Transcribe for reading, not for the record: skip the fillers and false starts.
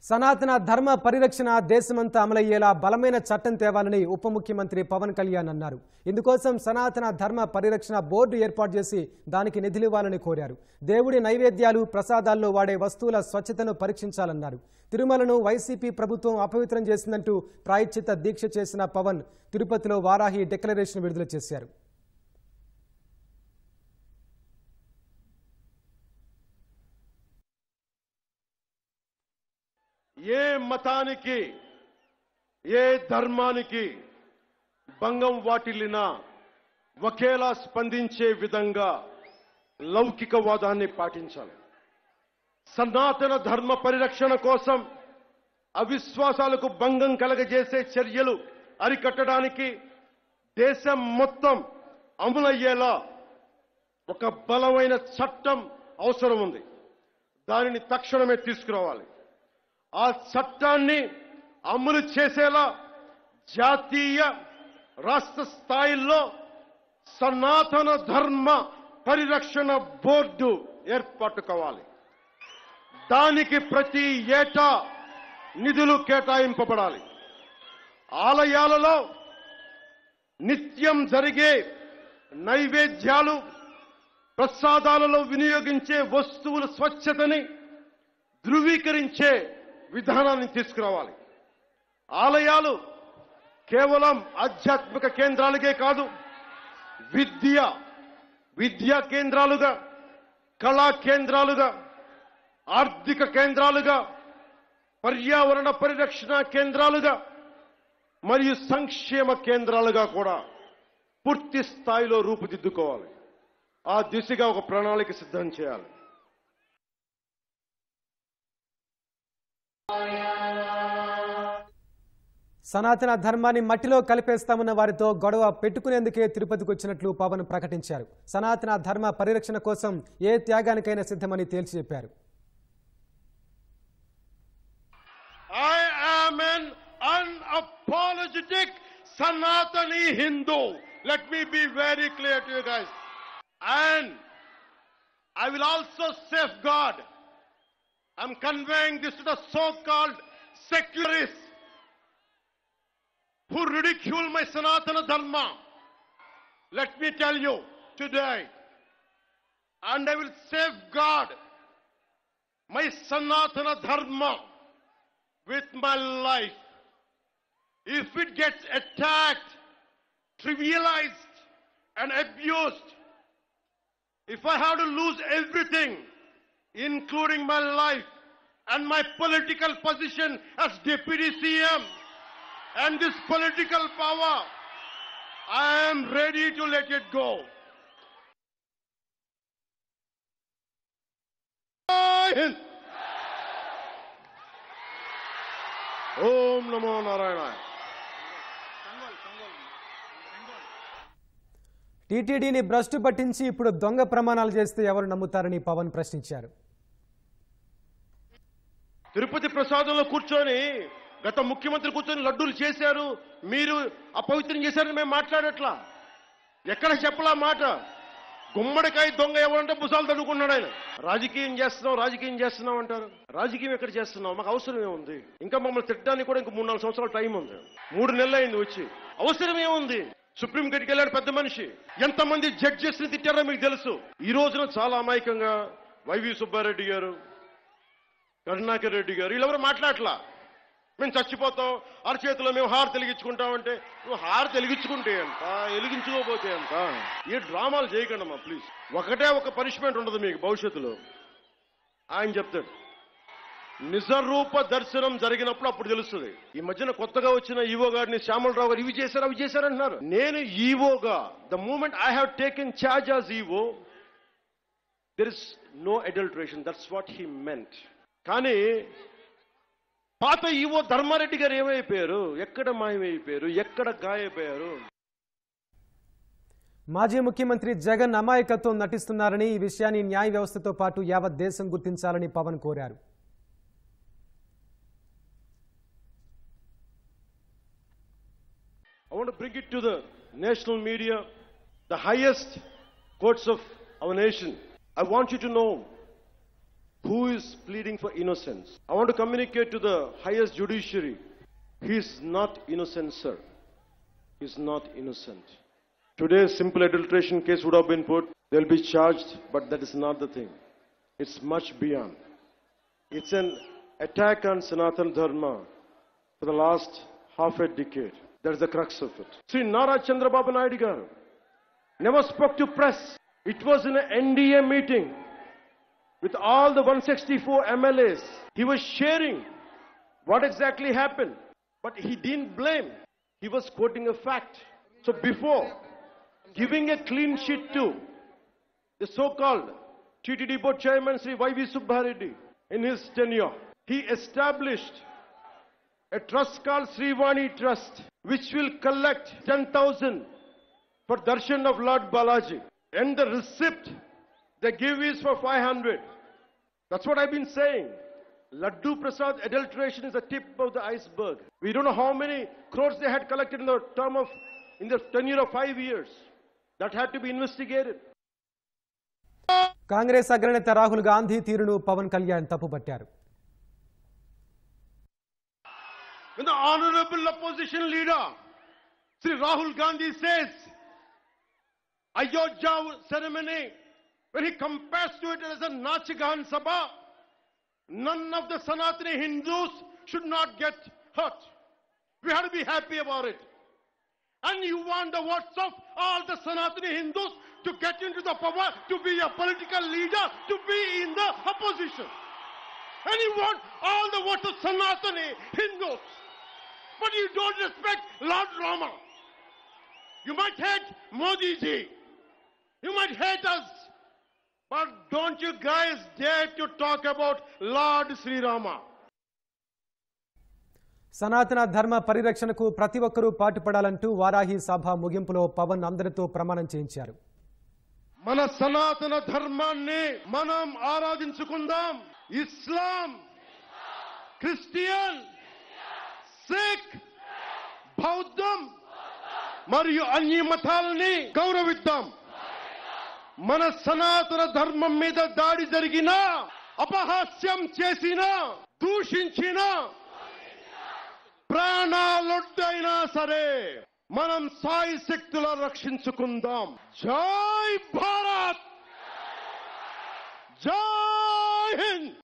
సనాతన ధర్మ పరిరక్షణ దేశమంతా అమలయ్యేలా బలమైన చట్టం తేవాలని ఉప ముఖ్యమంత్రి పవన్ కళ్యాణ్ అన్నారు. ఇందుకోసం సనాతన ధర్మ పరిరక్షణ బోర్డు ఏర్పాటు చేసి దానికి నిధులివ్వాలని కోరారు. దేవుడి నైవేద్యాలు ప్రసాదాల్లో వాడే వస్తువుల స్వచ్ఛతను పరీక్షించాలన్నారు. తిరుమలను వైసీపీ ప్రభుత్వం అపవిత్రం చేసిందంటూ ప్రాయశ్చిత్త దీక్ష చేసిన పవన్ తిరుపతిలో వారాహి డిక్లరేషన్ విడుదల చేశారు. ఏ మతానికి ఏ ధర్మానికి భంగం వాటిల్లినా ఒకేలా స్పందించే విధంగా లౌకికవాదాన్ని పాటించాలి. సనాతన ధర్మ పరిరక్షణ కోసం అవిశ్వాసాలకు భంగం కలగజేసే చర్యలు అరికట్టడానికి దేశం మొత్తం అమలయ్యేలా ఒక బలమైన చట్టం అవసరం ఉంది. దానిని తక్షణమే తీసుకురావాలి. ఆ చట్టాన్ని అమలు చేసేలా జాతీయ రాష్ట్ర స్థాయిల్లో సనాతన ధర్మ పరిరక్షణ బోర్డు ఏర్పాటు కావాలి. దానికి ప్రతి ఏటా నిధులు కేటాయింపబడాలి. ఆలయాలలో నిత్యం జరిగే నైవేద్యాలు ప్రసాదాలలో వినియోగించే వస్తువుల స్వచ్ఛతని ధృవీకరించే విధానాన్ని తీసుకురావాలి. ఆలయాలు కేవలం ఆధ్యాత్మిక కేంద్రాలుగే కాదు, విద్యా కేంద్రాలుగా, కళా కేంద్రాలుగా, ఆర్థిక కేంద్రాలుగా, పర్యావరణ పరిరక్షణ కేంద్రాలుగా మరియు సంక్షేమ కేంద్రాలుగా కూడా పూర్తి స్థాయిలో రూపుదిద్దుకోవాలి. ఆ దిశగా ఒక ప్రణాళిక సిద్ధం చేయాలి. సనాతన ధర్మాన్ని మట్టిలో కలిపేస్తామన్న వారితో గొడవ పెట్టుకునేందుకే తిరుపతికి వచ్చినట్లు పవన్ ప్రకటించారు. సనాతన ధర్మ పరిరక్షణ కోసం ఏ త్యాగానికైనా సిద్ధమని తేల్చి చెప్పారు. I am an unapologetic Sanatani Hindu. Let me be very clear to you guys. And I will also safeguard. I'm conveying this to the so-called secularists who ridicule my Sanatana Dharma. Let me tell you today, and I will safeguard my Sanatana Dharma with my life. If it gets attacked, trivialized, and abused, if I have to lose everything, including my life and my political position as Deputy CM, and this political power, I am ready to let it go. Om Namo Narayana. టీటీడీని భ్రష్టు పట్టించి ఇప్పుడు దొంగ ప్రమాణాలు చేస్తే ఎవరు నమ్ముతారని పవన్ ప్రశ్నించారు. తిరుపతి ప్రసాదంలో కూర్చొని గత ముఖ్యమంత్రి కూర్చొని లడ్డూలు చేశారు, మీరు అపవిత్రం చేశారని మేము మాట్లాడట్లా. ఎక్కడ చెప్పలా మాట. గుమ్మడికాయ దొంగ ఎవరంటే భుజాలు తడుకున్నాడు ఆయన. రాజకీయం చేస్తున్నాం అంటారు. రాజకీయం ఎక్కడ చేస్తున్నాం? మాకు అవసరం ఏముంది? ఇంకా మమ్మల్ని తిట్టడానికి కూడా ఇంకా 3-4 సంవత్సరాల టైం ఉంది. 3 నెలలు అయింది వచ్చి. అవసరం ఏముంది? సుప్రీంకోర్టుకి వెళ్ళాడు పెద్ద మనిషి. ఎంతమంది జడ్జెస్ ని తిట్టారో మీకు తెలుసు. ఈ రోజున చాలా అమాయకంగా వైవి సుబ్బారెడ్డి గారు, కరుణాకర్ రెడ్డి గారు వీళ్ళెవరు మాట్లాడలా. మేము చచ్చిపోతాం, అరచేతిలో మేము హార్ వెలిగించుకుంటామంటే, నువ్వు హార్ వెలిగించుకుంటే ఎంత, వెలిగించుకోపోతే ఎంత? ఏ డ్రామాలు చేయకండి అమ్మా ప్లీజ్. ఒకటే ఒక పనిష్మెంట్ ఉండదు మీకు భవిష్యత్తులో. ఆయన చెప్తాడు నిజరూప దర్శనం జరిగినప్పుడు అప్పుడు తెలుస్తుంది. ఈ మధ్యన కొత్తగా వచ్చిన ఈవో గారిని శ్యామలరావు గారు ఇవి చేశారంటున్నారు. నేను ఈవోగా the moment I have taken charge as EO there is no adulteration. That's what he meant. కానీ పాత ఈవో ధర్మారెడ్డి గారు ఏమైపోయారు? ఎక్కడ మాయమైపోయారు? ఎక్కడ గాయపోయారు? మాజీ ముఖ్యమంత్రి జగన్ అమాయకత్వం నటిస్తున్నారని, ఈ విషయాన్ని న్యాయ వ్యవస్థతో పాటు యావత్ దేశం గుర్తించాలని పవన్ కోరారు. I want to bring it to the national media, the highest courts of our nation. I want you to know who is pleading for innocence. I want to communicate to the highest judiciary. He is not innocent, sir. He is not innocent. Today, simple adulteration case would have been put. They'll be charged, but that is not the thing. It's much beyond. It's an attack on Sanatana Dharma for the last half a decade. That's the crux of it. Sri Nara Chandrababu Naidu garu never spoke to press. It was in an NDA meeting with all the 164 MLAs. He was sharing what exactly happened, but he didn't blame. He was quoting a fact. So before giving a clean sheet to the so-called TTD board chairman Sri Y.V. Subbareddy in his tenure, he established a trust called Srivani Trust, which will collect 10,000 for darshan of Lord Balaji. And the receipt they give is for 500. That's what I've been saying. Laddu Prasad adulteration is the tip of the iceberg. We don't know how many crores they had collected in the tenure of 5 years. That had to be investigated. Congress అగ్రనేత రాహుల్ గాంధీ తీరును Pawan Kalyan తప్పుపట్టారు. When the honorable opposition leader Sri Rahul Gandhi says Ayodhya ceremony, when he compares to it as a Nachigan Sabha, none of the Sanatani Hindus should not get hurt. We have to be happy about it. And you want the votes of all the Sanatani Hindus to get into the power, to be a political leader, to be in the opposition. And you want all the votes of Sanatani Hindus. But you don't respect Lord Rama. You might hate Modi ji. You might hate us. But don't you guys dare to talk about Lord Sri Rama. సనాతన ధర్మ పరిరక్షణకు ప్రతి ఒక్కరూ పాటుపడాలంటూ వారాహి సభ ముగింపులో పవన్ అందరితో ప్రమాణం చేయించారు. మన సనాతన ధర్మాన్ని మనం ఆరాధించుకుందాం. ఇస్లాం, క్రిస్టియన్, సిక్, బౌద్ధం మరియు అన్ని మతాలని గౌరవిద్దాం. మన సనాతన ధర్మం మీద దాడి జరిగినా, అపహాస్యం చేసినా, దూషించినా, ప్రాణాలొడ్డైనా సరే మనం సాయి శక్తుల రక్షించుకుందాం. జై భారత్, జై హింద్.